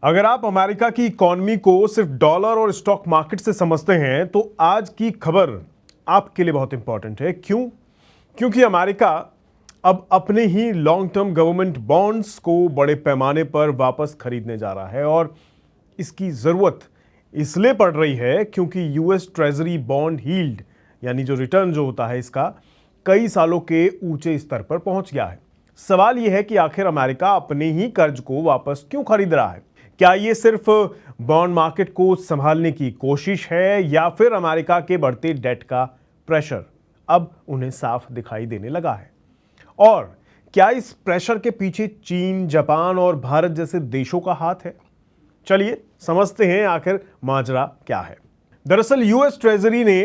अगर आप अमेरिका की इकॉनमी को सिर्फ डॉलर और स्टॉक मार्केट से समझते हैं तो आज की खबर आपके लिए बहुत इंपॉर्टेंट है। क्यों? क्योंकि अमेरिका अब अपने ही लॉन्ग टर्म गवर्नमेंट बॉन्ड्स को बड़े पैमाने पर वापस खरीदने जा रहा है और इसकी जरूरत इसलिए पड़ रही है क्योंकि यूएस ट्रेजरी बॉन्ड यील्ड यानी जो रिटर्न जो होता है इसका कई सालों के ऊंचे स्तर पर पहुंच गया है। सवाल यह है कि आखिर अमेरिका अपने ही कर्ज को वापस क्यों खरीद रहा है? क्या ये सिर्फ बॉन्ड मार्केट को संभालने की कोशिश है या फिर अमेरिका के बढ़ते डेट का प्रेशर अब उन्हें साफ दिखाई देने लगा है? और क्या इस प्रेशर के पीछे चीन, जापान और भारत जैसे देशों का हाथ है? चलिए समझते हैं आखिर माजरा क्या है। दरअसल यूएस ट्रेजरी ने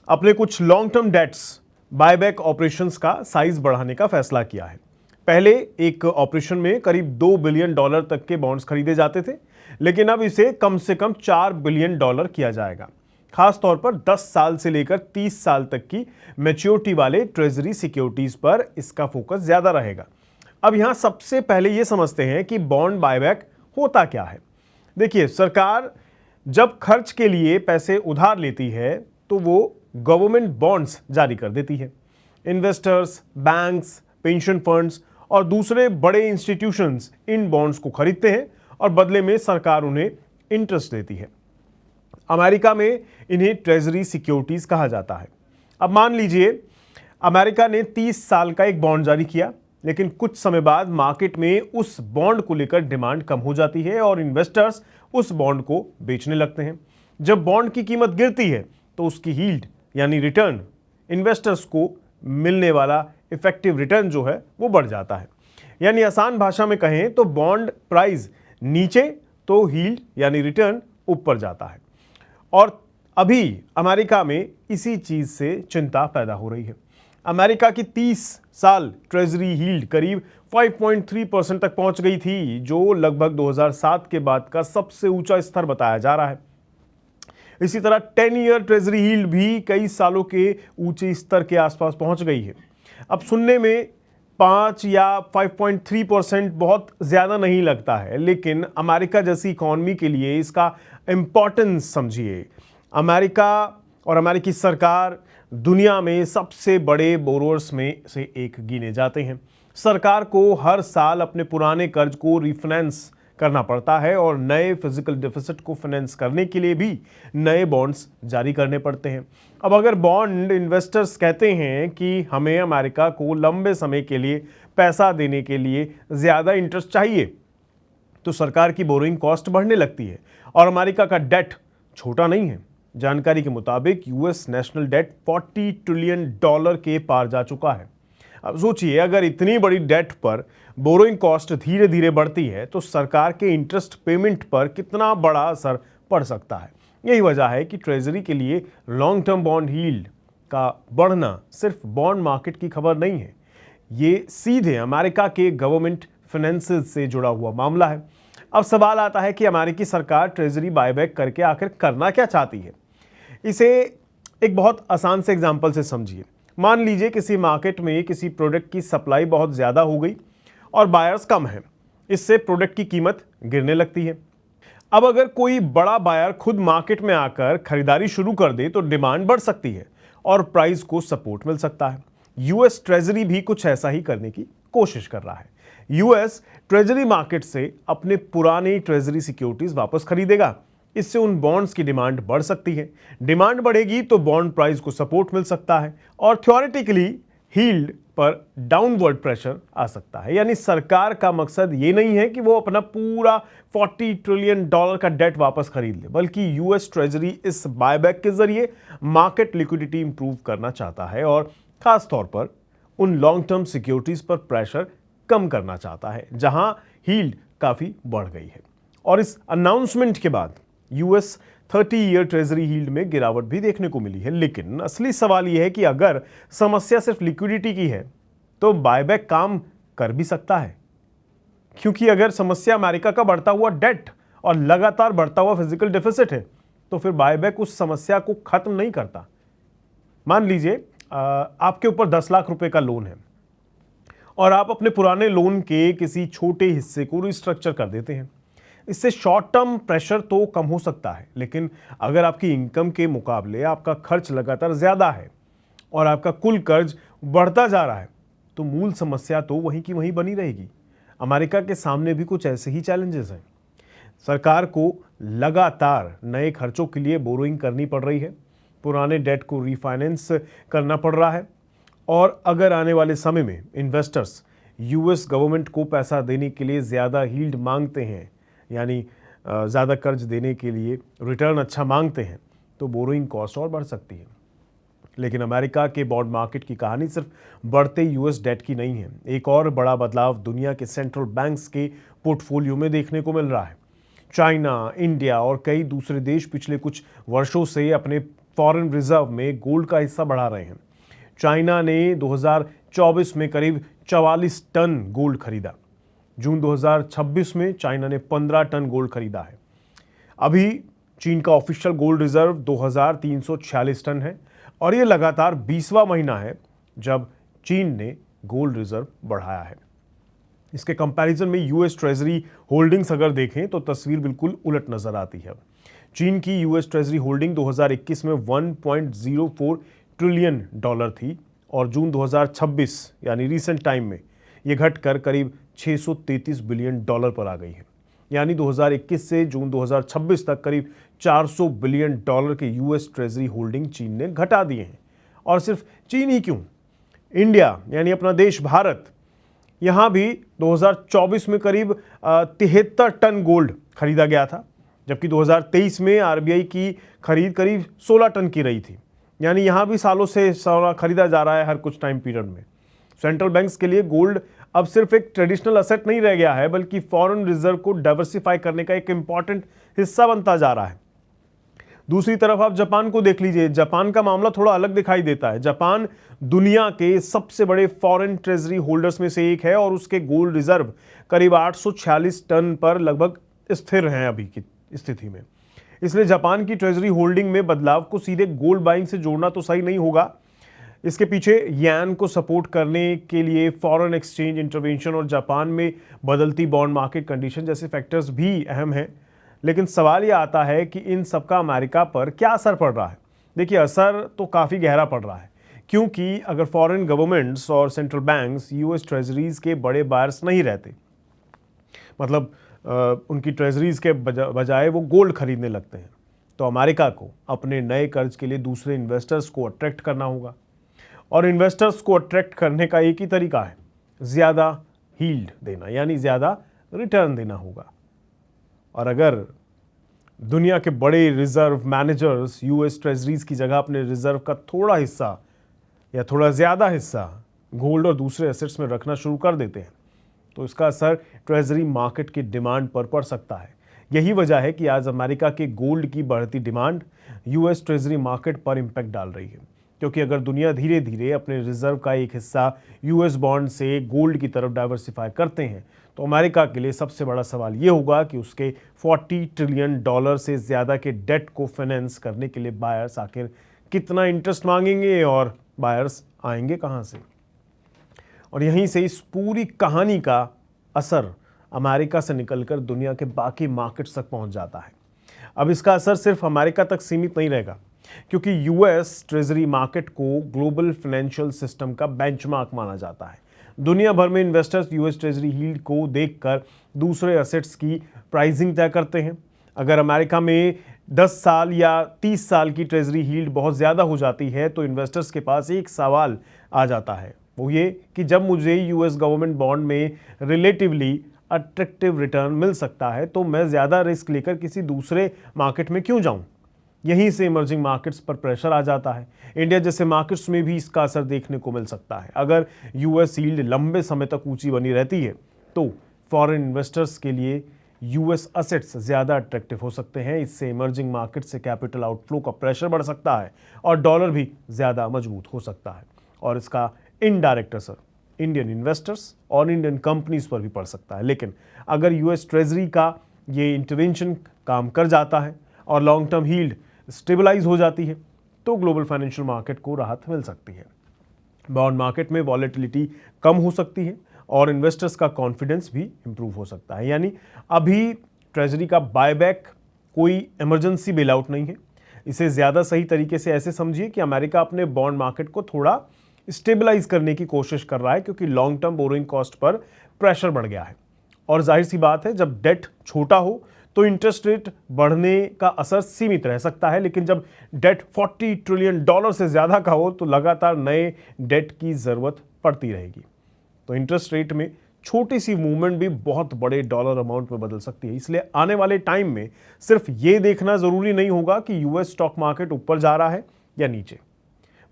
अपने कुछ long term debts buyback operations का साइज बढ़ाने का फैसला किया है। पहले एक ऑपरेशन में करीब $2 बिलियन तक के बॉन्ड्स खरीदे जाते थे, लेकिन अब इसे कम से कम $4 बिलियन किया जाएगा। खास तौर पर 10 साल से लेकर 30 साल तक की मैच्योरिटी वाले ट्रेजरी सिक्योरिटीज पर इसका फोकस ज्यादा रहेगा। अब यहां सबसे पहले यह समझते हैं कि बॉन्ड बायबैक होता क्या है। देखिए, सरकार जब खर्च के लिए पैसे उधार लेती है तो वो गवर्नमेंट बॉन्ड्स जारी कर देती है। इन्वेस्टर्स, बैंक्स, पेंशन फंड्स और दूसरे बड़े इंस्टीट्यूशंस इन बॉन्ड्स को खरीदते हैं और बदले में सरकार उन्हें इंटरेस्ट देती है। अमेरिका में इन्हें ट्रेजरी सिक्योरिटीज कहा जाता है। अब मान लीजिए अमेरिका ने 30 साल का एक बॉन्ड जारी किया, लेकिन कुछ समय बाद मार्केट में उस बॉन्ड को लेकर डिमांड कम हो जाती है और इन्वेस्टर्स उस बॉन्ड को बेचने लगते हैं। जब बॉन्ड की कीमत गिरती है तो उसकी यील्ड यानी रिटर्न, इन्वेस्टर्स को मिलने वाला इफेक्टिव रिटर्न जो है वो बढ़ जाता है। यानी आसान भाषा में कहें तो बॉन्ड प्राइस नीचे तो यील्ड यानी रिटर्न ऊपर जाता है। और अभी अमेरिका में इसी चीज से चिंता पैदा हो रही है। अमेरिका की 30 साल ट्रेजरी यील्ड करीब 5.3% तक पहुंच गई थी, जो लगभग 2007 के बाद का सबसे ऊंचा स्तर बताया जा रहा है। इसी तरह 10 ईयर ट्रेजरी यील्ड भी कई सालों के ऊंचे स्तर के आसपास पहुंच गई है। अब सुनने में 5 या 5.3% बहुत ज़्यादा नहीं लगता है, लेकिन अमेरिका जैसी इकॉनमी के लिए इसका इम्पॉर्टेंस समझिए। अमेरिका और अमेरिकी सरकार दुनिया में सबसे बड़े बोरोअर्स में से एक गिने जाते हैं। सरकार को हर साल अपने पुराने कर्ज को रिफाइनेंस करना पड़ता है और नए फिजिकल डेफिसिट को फाइनेंस करने के लिए भी नए बॉन्ड्स जारी करने पड़ते हैं। अब अगर बॉन्ड इन्वेस्टर्स कहते हैं कि हमें अमेरिका को लंबे समय के लिए पैसा देने के लिए ज़्यादा इंटरेस्ट चाहिए, तो सरकार की बोरोइंग कॉस्ट बढ़ने लगती है और अमेरिका का डेट छोटा नहीं है। जानकारी के मुताबिक यूएस नेशनल डेट $40 ट्रिलियन के पार जा चुका है। अब सोचिए, अगर इतनी बड़ी डेट पर बोरोइंग कॉस्ट धीरे धीरे बढ़ती है तो सरकार के इंटरेस्ट पेमेंट पर कितना बड़ा असर पड़ सकता है। यही वजह है कि ट्रेजरी के लिए लॉन्ग टर्म बॉन्ड यील्ड का बढ़ना सिर्फ बॉन्ड मार्केट की खबर नहीं है, ये सीधे अमेरिका के गवर्नमेंट फाइनेंसेस से जुड़ा हुआ मामला है। अब सवाल आता है कि अमेरिकी सरकार ट्रेजरी बायबैक करके आखिर करना क्या चाहती है। इसे एक बहुत आसान से एग्जाम्पल से समझिए। मान लीजिए किसी मार्केट में किसी प्रोडक्ट की सप्लाई बहुत ज़्यादा हो गई और बायर्स कम हैं। इससे प्रोडक्ट की कीमत गिरने लगती है। अब अगर कोई बड़ा बायर खुद मार्केट में आकर खरीदारी शुरू कर दे तो डिमांड बढ़ सकती है और प्राइस को सपोर्ट मिल सकता है। यूएस ट्रेजरी भी कुछ ऐसा ही करने की कोशिश कर रहा है। यूएस ट्रेजरी मार्केट से अपने पुराने ट्रेजरी सिक्योरिटीज वापस खरीदेगा। इससे उन बॉन्ड्स की डिमांड बढ़ सकती है। डिमांड बढ़ेगी तो बॉन्ड प्राइस को सपोर्ट मिल सकता है और थ्योरेटिकली यील्ड पर डाउनवर्ड प्रेशर आ सकता है। यानी सरकार का मकसद ये नहीं है कि वो अपना पूरा $40 ट्रिलियन का डेट वापस खरीद ले, बल्कि यूएस ट्रेजरी इस बायबैक के जरिए मार्केट लिक्विडिटी इंप्रूव करना चाहता है और खास तौर पर उन लॉन्ग टर्म सिक्योरिटीज पर प्रेशर कम करना चाहता है जहां यील्ड काफी बढ़ गई है। और इस अनाउंसमेंट के बाद यूएस 30 ईयर ट्रेजरी यील्ड में गिरावट भी देखने को मिली है। लेकिन असली सवाल यह है कि अगर समस्या सिर्फ लिक्विडिटी की है तो बायबैक काम कर भी सकता है, क्योंकि अगर समस्या अमेरिका का बढ़ता हुआ डेट और लगातार बढ़ता हुआ फिजिकल डेफिसिट है तो फिर बायबैक उस समस्या को खत्म नहीं करता। मान लीजिए आपके ऊपर 10 लाख रुपए का लोन है और आप अपने पुराने लोन के किसी छोटे हिस्से को रिस्ट्रक्चर कर देते हैं। इससे शॉर्ट टर्म प्रेशर तो कम हो सकता है, लेकिन अगर आपकी इनकम के मुकाबले आपका खर्च लगातार ज़्यादा है और आपका कुल कर्ज बढ़ता जा रहा है तो मूल समस्या तो वहीं की वहीं बनी रहेगी। अमेरिका के सामने भी कुछ ऐसे ही चैलेंजेस हैं। सरकार को लगातार नए खर्चों के लिए बोरोइंग करनी पड़ रही है, पुराने डेट को रीफाइनेंस करना पड़ रहा है, और अगर आने वाले समय में इन्वेस्टर्स यूएस गवर्नमेंट को पैसा देने के लिए ज़्यादा यील्ड मांगते हैं, यानी ज़्यादा कर्ज देने के लिए रिटर्न अच्छा मांगते हैं, तो बोरोइंग कॉस्ट और बढ़ सकती है। लेकिन अमेरिका के बॉन्ड मार्केट की कहानी सिर्फ बढ़ते यूएस डेट की नहीं है। एक और बड़ा बदलाव दुनिया के सेंट्रल बैंक्स के पोर्टफोलियो में देखने को मिल रहा है। चाइना, इंडिया और कई दूसरे देश पिछले कुछ वर्षों से अपने फॉरेन रिजर्व में गोल्ड का हिस्सा बढ़ा रहे हैं। चाइना ने 2024 में करीब 44 टन गोल्ड खरीदा। जून 2026 में चाइना ने 15 टन गोल्ड खरीदा है। अभी चीन का ऑफिशियल गोल्ड रिजर्व 2346 टन है और ये लगातार 20वां महीना है जब चीन ने गोल्ड रिजर्व बढ़ाया है। इसके कंपैरिजन में यूएस ट्रेजरी होल्डिंग्स अगर देखें तो तस्वीर बिल्कुल उलट नजर आती है। चीन की यूएस ट्रेजरी होल्डिंग 2021 में 1.04 ट्रिलियन डॉलर थी और जून 2026 यानी रीसेंट टाइम में ये घटकर करीब 633 बिलियन डॉलर पर आ गई है। यानी 2021 से जून 2026 तक करीब 400 बिलियन डॉलर के यूएस ट्रेजरी होल्डिंग चीन ने घटा दिए हैं। और सिर्फ चीन ही क्यों, इंडिया यानी अपना देश भारत, यहाँ भी 2024 में करीब 73 टन गोल्ड खरीदा गया था, जबकि 2023 में आरबीआई की खरीद करीब 16 टन की रही थी। यानी यहाँ भी सालों से सोना खरीदा जा रहा है हर कुछ टाइम पीरियड में। सेंट्रल बैंक्स के लिए गोल्ड अब सिर्फ एक ट्रेडिशनल असेट नहीं रह गया है, बल्कि फॉरेन रिजर्व को डाइवर्सिफाई करने का एक इंपॉर्टेंट हिस्सा बनता जा रहा है। दूसरी तरफ आप जापान को देख लीजिए। जापान का मामला थोड़ा अलग दिखाई देता है। जापान दुनिया के सबसे बड़े फॉरेन ट्रेजरी होल्डर्स में से एक है और उसके गोल्ड रिजर्व करीब 846 टन पर लगभग स्थिर हैं अभी की स्थिति में। इसलिए जापान की ट्रेजरी होल्डिंग में बदलाव को सीधे गोल्ड बाइंग से जोड़ना तो सही नहीं होगा। इसके पीछे येन को सपोर्ट करने के लिए फॉरेन एक्सचेंज इंटरवेंशन और जापान में बदलती बॉन्ड मार्केट कंडीशन जैसे फैक्टर्स भी अहम हैं। लेकिन सवाल यह आता है कि इन सबका अमेरिका पर क्या असर पड़ रहा है। देखिए, असर तो काफ़ी गहरा पड़ रहा है, क्योंकि अगर फॉरेन गवर्नमेंट्स और सेंट्रल बैंक्स यूएस ट्रेजरीज के बड़े बायर्स नहीं रहते, मतलब उनकी ट्रेजरीज के बजाय वो गोल्ड खरीदने लगते हैं, तो अमेरिका को अपने नए कर्ज के लिए दूसरे इन्वेस्टर्स को अट्रैक्ट करना होगा। और इन्वेस्टर्स को अट्रैक्ट करने का एक ही तरीका है, ज़्यादा यील्ड देना, यानी ज़्यादा रिटर्न देना होगा। और अगर दुनिया के बड़े रिजर्व मैनेजर्स यूएस ट्रेजरीज की जगह अपने रिजर्व का थोड़ा हिस्सा या थोड़ा ज़्यादा हिस्सा गोल्ड और दूसरे एसेट्स में रखना शुरू कर देते हैं, तो इसका असर ट्रेजरी मार्केट की डिमांड पर पड़ सकता है। यही वजह है कि आज अमेरिका के गोल्ड की बढ़ती डिमांड यूएस ट्रेजरी मार्केट पर इम्पैक्ट डाल रही है, क्योंकि अगर दुनिया धीरे धीरे अपने रिजर्व का एक हिस्सा यूएस बॉन्ड से गोल्ड की तरफ डाइवर्सिफाई करते हैं, तो अमेरिका के लिए सबसे बड़ा सवाल ये होगा कि उसके 40 ट्रिलियन डॉलर से ज़्यादा के डेट को फाइनेंस करने के लिए बायर्स आखिर कितना इंटरेस्ट मांगेंगे और बायर्स आएंगे कहाँ से। और यहीं से इस पूरी कहानी का असर अमेरिका से निकलकर दुनिया के बाकी मार्केट्स तक पहुंच जाता है। अब इसका असर सिर्फ अमेरिका तक सीमित नहीं रहेगा, क्योंकि यूएस ट्रेजरी मार्केट को ग्लोबल फाइनेंशियल सिस्टम का बेंचमार्क माना जाता है। दुनिया भर में इन्वेस्टर्स यूएस ट्रेजरी यील्ड को देखकर दूसरे एसेट्स की प्राइसिंग तय करते हैं। अगर अमेरिका में 10 साल या 30 साल की ट्रेजरी यील्ड बहुत ज़्यादा हो जाती है, तो इन्वेस्टर्स के पास एक सवाल आ जाता है, वो ये कि जब मुझे यूएस गवर्नमेंट बॉन्ड में रिलेटिवली अट्रैक्टिव रिटर्न मिल सकता है, तो मैं ज़्यादा रिस्क लेकर किसी दूसरे मार्केट में क्यों जाऊं। यहीं से इमर्जिंग मार्केट्स पर प्रेशर आ जाता है। इंडिया जैसे मार्केट्स में भी इसका असर देखने को मिल सकता है। अगर यूएस यील्ड लंबे समय तक ऊंची बनी रहती है, तो फॉरेन इन्वेस्टर्स के लिए यूएस असेट्स ज़्यादा अट्रैक्टिव हो सकते हैं। इससे इमर्जिंग मार्केट से कैपिटल आउटफ्लो का प्रेशर बढ़ सकता है और डॉलर भी ज़्यादा मजबूत हो सकता है। और इसका इनडायरेक्ट असर इंडियन इन्वेस्टर्स और इंडियन कंपनीज पर भी पड़ सकता है। लेकिन अगर यूएस ट्रेजरी का ये इंटरवेंशन काम कर जाता है और लॉन्ग टर्म यील्ड स्टेबलाइज हो जाती है, तो ग्लोबल फाइनेंशियल मार्केट को राहत मिल सकती है। बॉन्ड मार्केट में वॉलेटिलिटी कम हो सकती है और इन्वेस्टर्स का कॉन्फिडेंस भी इंप्रूव हो सकता है। यानी अभी ट्रेजरी का बायबैक कोई इमरजेंसी बेल आउट नहीं है। इसे ज़्यादा सही तरीके से ऐसे समझिए कि अमेरिका अपने बॉन्ड मार्केट को थोड़ा स्टेबलाइज करने की कोशिश कर रहा है, क्योंकि long term borrowing cost per pressure बढ़ गया है। और जाहिर सी बात है, जब डेट छोटा हो तो इंटरेस्ट रेट बढ़ने का असर सीमित रह सकता है, लेकिन जब डेट $40 ट्रिलियन से ज़्यादा का हो तो लगातार नए डेट की ज़रूरत पड़ती रहेगी। तो इंटरेस्ट रेट में छोटी सी मूवमेंट भी बहुत बड़े डॉलर अमाउंट में बदल सकती है। इसलिए आने वाले टाइम में सिर्फ ये देखना ज़रूरी नहीं होगा कि यूएस स्टॉक मार्केट ऊपर जा रहा है या नीचे,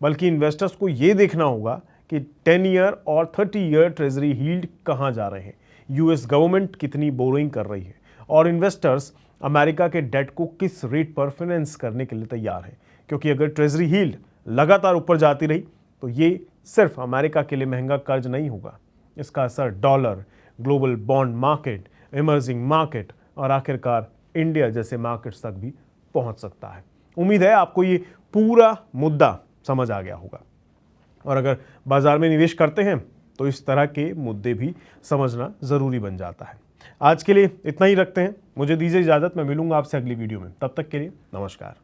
बल्कि इन्वेस्टर्स को ये देखना होगा कि 10 ईयर और 30 ईयर ट्रेजरी यील्ड कहाँ जा रहे हैं, यूएस गवर्नमेंट कितनी बोरोइंग कर रही है, और इन्वेस्टर्स अमेरिका के डेट को किस रेट पर फाइनेंस करने के लिए तैयार हैं। क्योंकि अगर ट्रेजरी यील्ड लगातार ऊपर जाती रही तो ये सिर्फ अमेरिका के लिए महंगा कर्ज नहीं होगा, इसका असर dollar, global bond market, emerging market और आखिरकार इंडिया जैसे मार्केट्स तक भी पहुंच सकता है। उम्मीद है आपको ये पूरा मुद्दा समझ आ गया होगा, और अगर बाजार में निवेश करते हैं तो इस तरह के मुद्दे भी समझना ज़रूरी बन जाता है। आज के लिए इतना ही रखते हैं, मुझे दीजिए इजाज़त, मैं मिलूंगा आपसे अगली वीडियो में। तब तक के लिए नमस्कार।